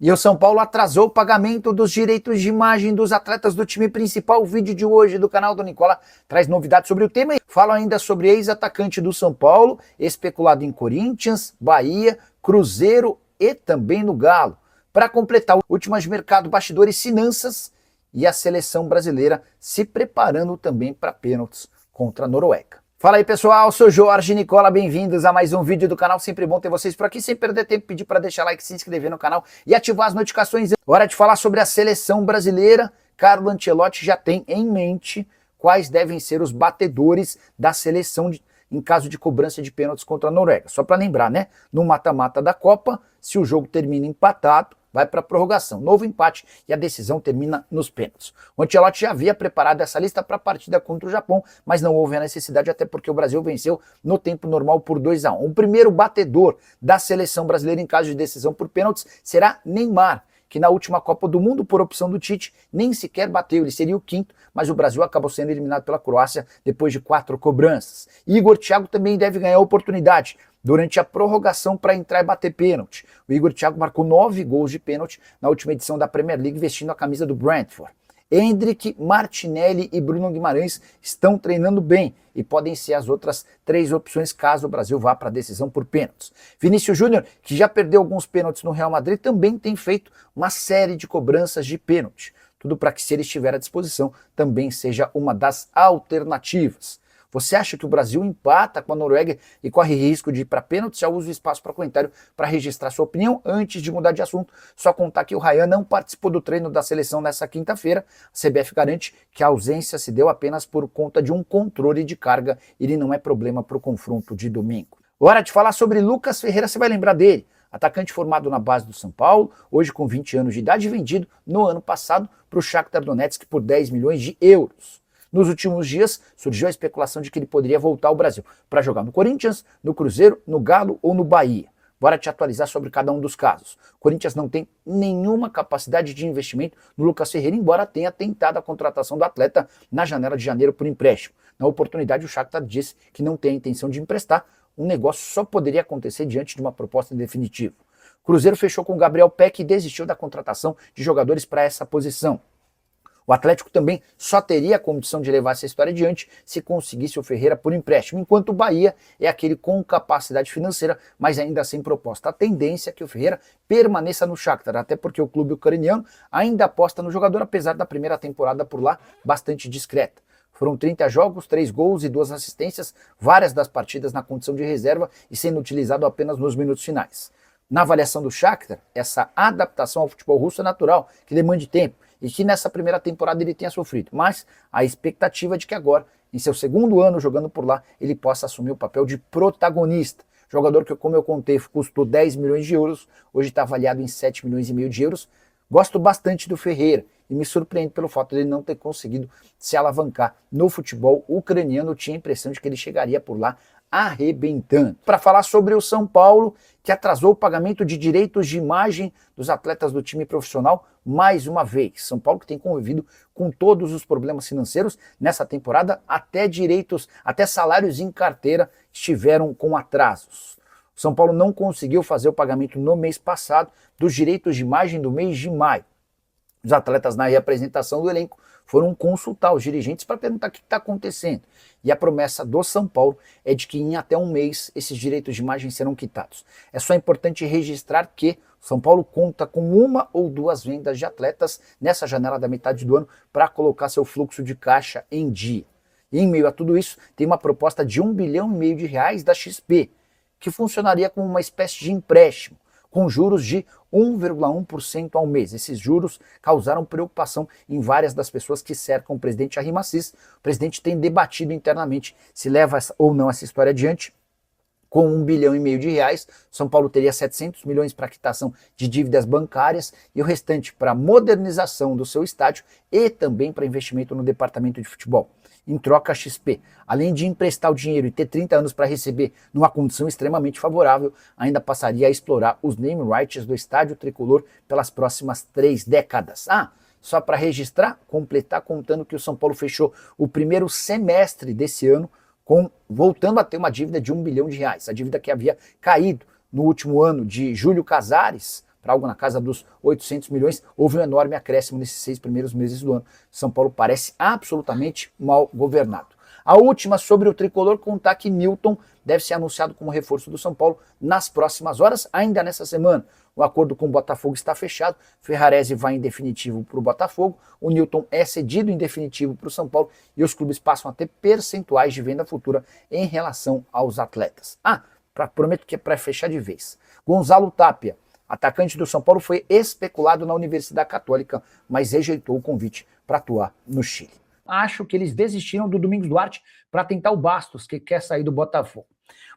E o São Paulo atrasou o pagamento dos direitos de imagem dos atletas do time principal. O vídeo de hoje do canal do Nicola traz novidades sobre o tema e fala ainda sobre ex-atacante do São Paulo, especulado em Corinthians, Bahia, Cruzeiro e também no Galo. Para completar, últimas de mercado, bastidores, finanças e a seleção brasileira se preparando também para pênaltis contra a Noruega. Fala aí pessoal, sou Jorge Nicola, bem-vindos a mais um vídeo do canal, sempre bom ter vocês por aqui, sem perder tempo, pedir para deixar like, se inscrever no canal e ativar as notificações. Hora de falar sobre a seleção brasileira. Carlo Ancelotti já tem em mente quais devem ser os batedores da seleção em caso de cobrança de pênaltis contra a Noruega. Só para lembrar, né, no mata-mata da Copa, se o jogo termina empatado, vai para a prorrogação, novo empate e a decisão termina nos pênaltis. O Ancelotti já havia preparado essa lista para a partida contra o Japão, mas não houve a necessidade, até porque o Brasil venceu no tempo normal por 2-1. O primeiro batedor da seleção brasileira em caso de decisão por pênaltis será Neymar, que na última Copa do Mundo, por opção do Tite, nem sequer bateu, ele seria o quinto, mas o Brasil acabou sendo eliminado pela Croácia depois de 4 cobranças. Igor Thiago também deve ganhar a oportunidade durante a prorrogação para entrar e bater pênalti. O Igor Thiago marcou 9 gols de pênalti na última edição da Premier League vestindo a camisa do Brentford. Endrick, Martinelli e Bruno Guimarães estão treinando bem e podem ser as outras 3 opções caso o Brasil vá para a decisão por pênaltis. Vinícius Júnior, que já perdeu alguns pênaltis no Real Madrid, também tem feito uma série de cobranças de pênalti. Tudo para que, se ele estiver à disposição, também seja uma das alternativas. Você acha que o Brasil empata com a Noruega e corre risco de ir para pênalti? Já usa o espaço para comentário para registrar sua opinião. Antes de mudar de assunto, só contar que o Ryan não participou do treino da seleção nessa quinta-feira. A CBF garante que a ausência se deu apenas por conta de um controle de carga. Ele não é problema para o confronto de domingo. Hora de falar sobre Lucas Ferreira, você vai lembrar dele. Atacante formado na base do São Paulo, hoje com 20 anos de idade, vendido no ano passado para o Shakhtar Donetsk por 10 milhões de euros. Nos últimos dias, surgiu a especulação de que ele poderia voltar ao Brasil para jogar no Corinthians, no Cruzeiro, no Galo ou no Bahia. Bora te atualizar sobre cada um dos casos. O Corinthians não tem nenhuma capacidade de investimento no Lucas Ferreira, embora tenha tentado a contratação do atleta na janela de janeiro por empréstimo. Na oportunidade, o Shakhtar disse que não tem a intenção de emprestar. Um negócio só poderia acontecer diante de uma proposta definitiva. O Cruzeiro fechou com o Gabriel Peck e desistiu da contratação de jogadores para essa posição. O Atlético também só teria a condição de levar essa história adiante se conseguisse o Ferreira por empréstimo, enquanto o Bahia é aquele com capacidade financeira, mas ainda sem proposta. A tendência é que o Ferreira permaneça no Shakhtar, até porque o clube ucraniano ainda aposta no jogador, apesar da primeira temporada por lá bastante discreta. Foram 30 jogos, 3 gols e 2 assistências, várias das partidas na condição de reserva e sendo utilizado apenas nos minutos finais. Na avaliação do Shakhtar, essa adaptação ao futebol russo é natural, que demande tempo, e que nessa primeira temporada ele tenha sofrido, mas a expectativa é de que agora, em seu segundo ano jogando por lá, ele possa assumir o papel de protagonista. Jogador que, como eu contei, custou 10 milhões de euros, hoje está avaliado em 7 milhões e meio de euros. Gosto bastante do Ferreira e me surpreende pelo fato de ele não ter conseguido se alavancar no futebol ucraniano. Eu tinha a impressão de que ele chegaria por lá arrebentando. Para falar sobre o São Paulo, que atrasou o pagamento de direitos de imagem dos atletas do time profissional mais uma vez. São Paulo que tem convivido com todos os problemas financeiros nessa temporada, até salários em carteira estiveram com atrasos. O São Paulo não conseguiu fazer o pagamento no mês passado dos direitos de imagem do mês de maio. Os atletas, na reapresentação do elenco, foram consultar os dirigentes para perguntar o que está acontecendo. E a promessa do São Paulo é de que em até um mês esses direitos de imagem serão quitados. É só importante registrar que o São Paulo conta com 1 ou 2 vendas de atletas nessa janela da metade do ano para colocar seu fluxo de caixa em dia. E em meio a tudo isso, tem uma proposta de 1,5 bilhão de reais da XP, que funcionaria como uma espécie de empréstimo, com juros de 1,1% ao mês. Esses juros causaram preocupação em várias das pessoas que cercam o presidente Jair Massis. O presidente tem debatido internamente se leva ou não essa história adiante. Com 1,5 bilhão de reais, São Paulo teria 700 milhões para quitação de dívidas bancárias e o restante para modernização do seu estádio e também para investimento no departamento de futebol. Em troca, a XP, além de emprestar o dinheiro e ter 30 anos para receber numa condição extremamente favorável, ainda passaria a explorar os name rights do estádio tricolor pelas próximas 3 décadas. Só para registrar, completar contando que o São Paulo fechou o primeiro semestre desse ano voltando a ter uma dívida de 1 bilhão de reais. A dívida que havia caído no último ano de Júlio Casares para algo na casa dos 800 milhões. Houve um enorme acréscimo nesses 6 primeiros meses do ano. São Paulo parece absolutamente mal governado. A última sobre o tricolor, contar que Newton deve ser anunciado como reforço do São Paulo nas próximas horas, ainda nessa semana. O acordo com o Botafogo está fechado, Ferrarese vai em definitivo para o Botafogo, o Newton é cedido em definitivo para o São Paulo e os clubes passam a ter percentuais de venda futura em relação aos atletas. Prometo que é para fechar de vez. Gonzalo Tapia, atacante do São Paulo, foi especulado na Universidade Católica, mas rejeitou o convite para atuar no Chile. Acho que eles desistiram do Domingos Duarte para tentar o Bastos, que quer sair do Botafogo.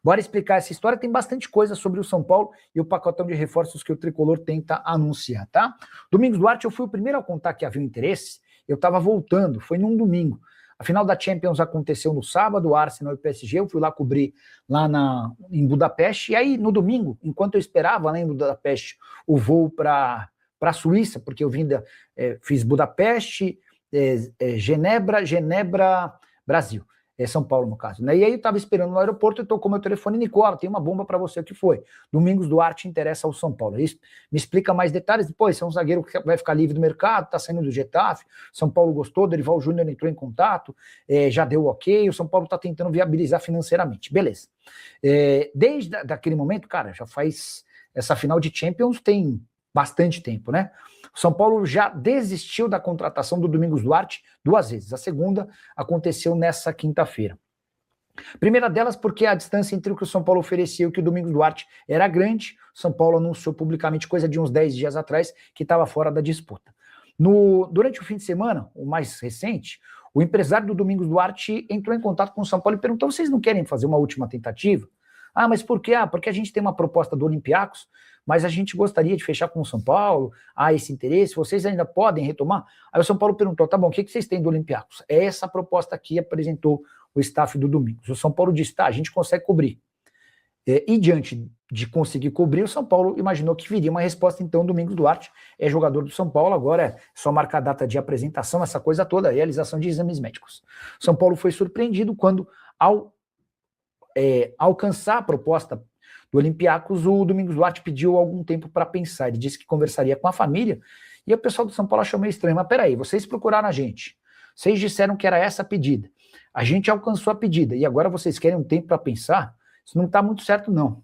Bora explicar essa história, tem bastante coisa sobre o São Paulo e o pacotão de reforços que o Tricolor tenta anunciar, tá? Domingos Duarte, eu fui o primeiro a contar que havia um interesse, eu estava voltando, foi num domingo. A final da Champions aconteceu no sábado, Arsenal e PSG, eu fui lá cobrir lá em Budapeste, e aí no domingo, enquanto eu esperava lá em Budapeste o voo para a Suíça, porque eu fiz Budapeste, Genebra, Brasil. São Paulo, no caso. Né? E aí eu estava esperando no aeroporto e tocou meu telefone, Nicola, tem uma bomba para você, o que foi? Domingos Duarte interessa ao São Paulo. Isso me explica mais detalhes. Depois, esse é um zagueiro que vai ficar livre do mercado, está saindo do Getafe, São Paulo gostou, Dorival Júnior entrou em contato, já deu ok, o São Paulo está tentando viabilizar financeiramente. Beleza. Desde aquele momento, cara, já faz essa final de Champions, tem bastante tempo, né? O São Paulo já desistiu da contratação do Domingos Duarte 2 vezes. A segunda aconteceu nessa quinta-feira. Primeira delas porque a distância entre o que o São Paulo oferecia e o que o Domingos Duarte era grande. O São Paulo anunciou publicamente, coisa de uns 10 dias atrás, que estava fora da disputa. Durante o fim de semana, o mais recente, o empresário do Domingos Duarte entrou em contato com o São Paulo e perguntou: vocês não querem fazer uma última tentativa? Mas por quê? Porque a gente tem uma proposta do Olympiacos, mas a gente gostaria de fechar com o São Paulo, esse interesse, vocês ainda podem retomar? Aí o São Paulo perguntou: tá bom, o que vocês têm do Olympiacos? Essa proposta aqui apresentou o staff do Domingos. O São Paulo disse: tá, a gente consegue cobrir. E diante de conseguir cobrir, o São Paulo imaginou que viria uma resposta, então Domingos Duarte é jogador do São Paulo, agora é só marcar a data de apresentação, essa coisa toda, realização de exames médicos. O São Paulo foi surpreendido quando, ao alcançar a proposta do Olympiacos, o Domingos Duarte pediu algum tempo para pensar. Ele disse que conversaria com a família, e o pessoal do São Paulo achou meio estranho. Mas peraí, vocês procuraram a gente, vocês disseram que era essa a pedida, a gente alcançou a pedida, e agora vocês querem um tempo para pensar? Isso não está muito certo, não.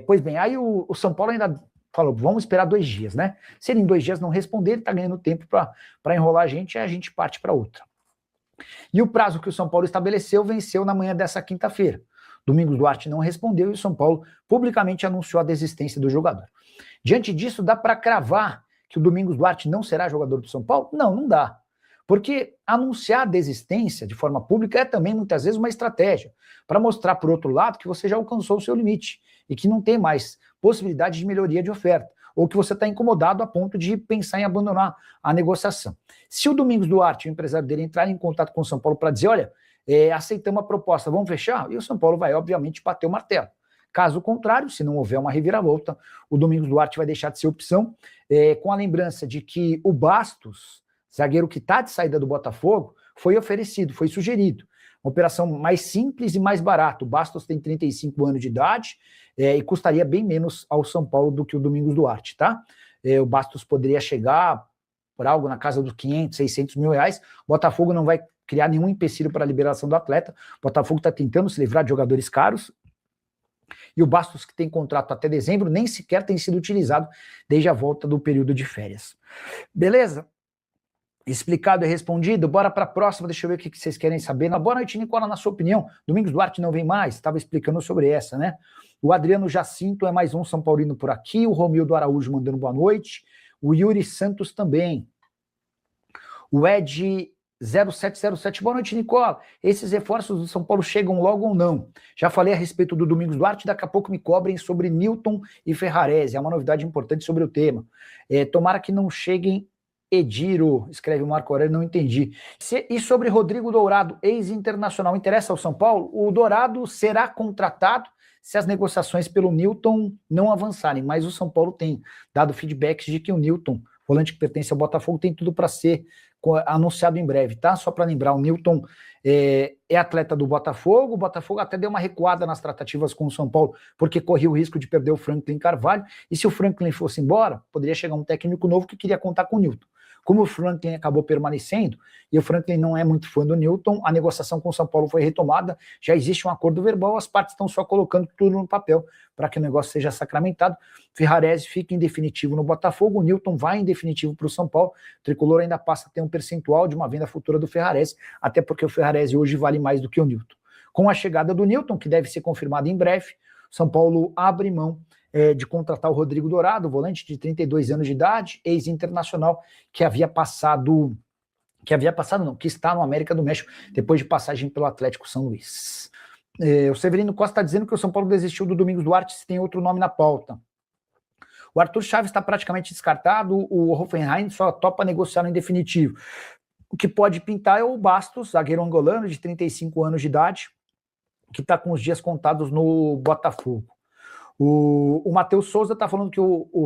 Pois bem, aí o São Paulo ainda falou: vamos esperar 2 dias, né? Se ele em 2 dias não responder, ele está ganhando tempo para enrolar a gente, e a gente parte para outra. E o prazo que o São Paulo estabeleceu venceu na manhã dessa quinta-feira. Domingos Duarte não respondeu e o São Paulo publicamente anunciou a desistência do jogador. Diante disso, dá para cravar que o Domingos Duarte não será jogador do São Paulo? Não, não dá. Porque anunciar a desistência de forma pública é também, muitas vezes, uma estratégia para mostrar, por outro lado, que você já alcançou o seu limite e que não tem mais possibilidade de melhoria de oferta, ou que você está incomodado a ponto de pensar em abandonar a negociação. Se o Domingos Duarte, o empresário dele, entrar em contato com o São Paulo para dizer: olha, aceitamos a proposta, vamos fechar? E o São Paulo vai, obviamente, bater o martelo. Caso contrário, se não houver uma reviravolta, o Domingos Duarte vai deixar de ser opção, com a lembrança de que o Bastos, zagueiro que está de saída do Botafogo, foi oferecido, foi sugerido. Uma operação mais simples e mais barata. O Bastos tem 35 anos de idade e custaria bem menos ao São Paulo do que o Domingos Duarte, tá? O Bastos poderia chegar por algo na casa dos 500, 600 mil reais. O Botafogo não vai criar nenhum empecilho para a liberação do atleta. O Botafogo está tentando se livrar de jogadores caros. E o Bastos, que tem contrato até dezembro, nem sequer tem sido utilizado desde a volta do período de férias. Beleza? Explicado e respondido, bora para a próxima, deixa eu ver o que vocês querem saber. Boa noite, Nicola, na sua opinião, Domingos Duarte não vem mais? Estava explicando sobre essa, né? O Adriano Jacinto é mais um São Paulino por aqui, o Romildo Araújo mandando boa noite, o Yuri Santos também, o Ed 0707, boa noite, Nicola, esses reforços do São Paulo chegam logo ou não? Já falei a respeito do Domingos Duarte, daqui a pouco me cobrem sobre Newton e Ferrarese, é uma novidade importante sobre o tema. Tomara que não cheguem. Ediro, escreve o Marco Aurélio, não entendi. E sobre Rodrigo Dourado, ex-internacional, interessa ao São Paulo? O Dourado será contratado se as negociações pelo Newton não avançarem, mas o São Paulo tem dado feedbacks de que o Newton, volante que pertence ao Botafogo, tem tudo para ser anunciado em breve, tá? Só para lembrar, o Newton é atleta do Botafogo. O Botafogo até deu uma recuada nas tratativas com o São Paulo, porque corria o risco de perder o Franklin Carvalho, e se o Franklin fosse embora, poderia chegar um técnico novo que queria contar com o Newton. Como o Franklin acabou permanecendo, e o Franklin não é muito fã do Newton, a negociação com o São Paulo foi retomada, já existe um acordo verbal, as partes estão só colocando tudo no papel para que o negócio seja sacramentado. Ferrarese fica em definitivo no Botafogo, o Newton vai em definitivo para o São Paulo, o Tricolor ainda passa a ter um percentual de uma venda futura do Ferrarese, até porque o Ferrarese hoje vale mais do que o Newton. Com a chegada do Newton, que deve ser confirmada em breve, o São Paulo abre mão de contratar o Rodrigo Dourado, volante de 32 anos de idade, ex-internacional, que está no América do México, depois de passagem pelo Atlético São Luís. O Severino Costa está dizendo que o São Paulo desistiu do Domingos Duarte, se tem outro nome na pauta. O Arthur Chaves está praticamente descartado, o Hoffenheim só topa negociar no definitivo. O que pode pintar é o Bastos, zagueiro angolano de 35 anos de idade, que está com os dias contados no Botafogo. O Matheus Souza está falando que o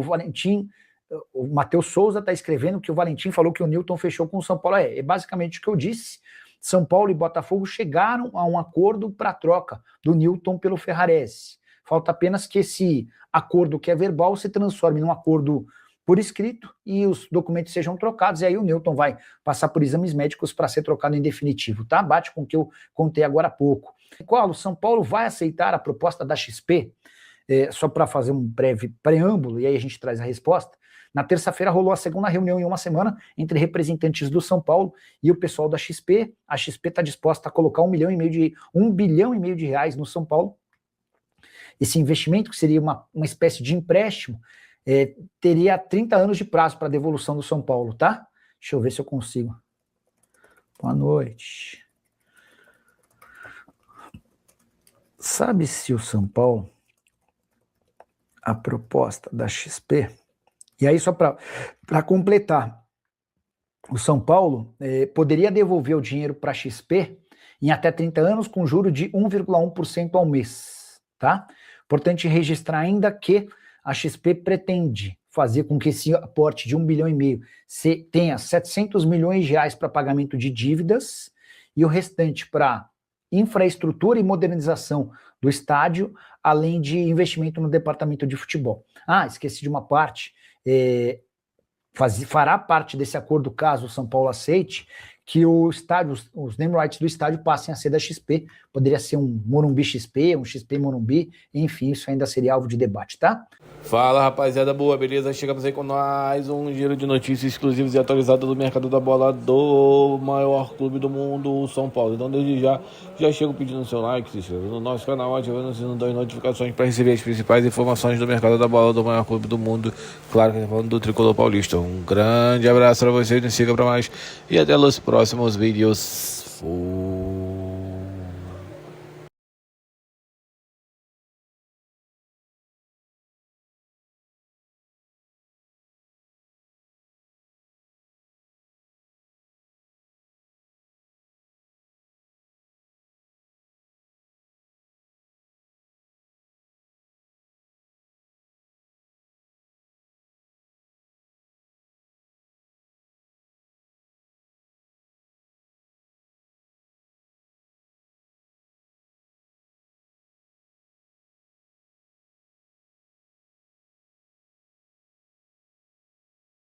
Matheus Souza está escrevendo que o Valentim falou que o Newton fechou com o São Paulo. É basicamente o que eu disse. São Paulo e Botafogo chegaram a um acordo para a troca do Newton pelo Ferrarese. Falta apenas que esse acordo que é verbal se transforme num acordo por escrito e os documentos sejam trocados, e aí o Newton vai passar por exames médicos para ser trocado em definitivo, tá? Bate com o que eu contei agora há pouco. Qual? O São Paulo vai aceitar a proposta da XP? Só para fazer um breve preâmbulo, e aí a gente traz a resposta. Na terça-feira rolou a segunda reunião em uma semana entre representantes do São Paulo e o pessoal da XP. A XP está disposta a colocar R$1,5 bilhão de reais no São Paulo. Esse investimento, que seria uma espécie de empréstimo, teria 30 anos de prazo para devolução do São Paulo, tá? Deixa eu ver se eu consigo. Boa noite. Sabe se o São Paulo, a proposta da XP, e aí só para completar, o São Paulo poderia devolver o dinheiro para a XP em até 30 anos com juro de 1,1% ao mês, tá? Importante registrar ainda que a XP pretende fazer com que esse aporte de R$1,5 bilhão tenha 700 milhões de reais para pagamento de dívidas e o restante para infraestrutura e modernização do estádio, além de investimento no departamento de futebol. Esqueci de uma parte, fará parte desse acordo, caso o São Paulo aceite, que o estádio, os name rights do estádio passem a ser da XP, poderia ser um Morumbi XP, um XP Morumbi, enfim, isso ainda seria alvo de debate, tá? Fala, rapaziada, boa, beleza? Chegamos aí com mais um giro de notícias exclusivas e atualizadas do mercado da bola do maior clube do mundo, o São Paulo. Então, desde já chego pedindo seu like, se inscreva no nosso canal, ativando o sino das notificações para receber as principais informações do mercado da bola do maior clube do mundo. Claro que falando do Tricolor Paulista. Um grande abraço para vocês, nos siga para mais e até os próximos vídeos. Fui.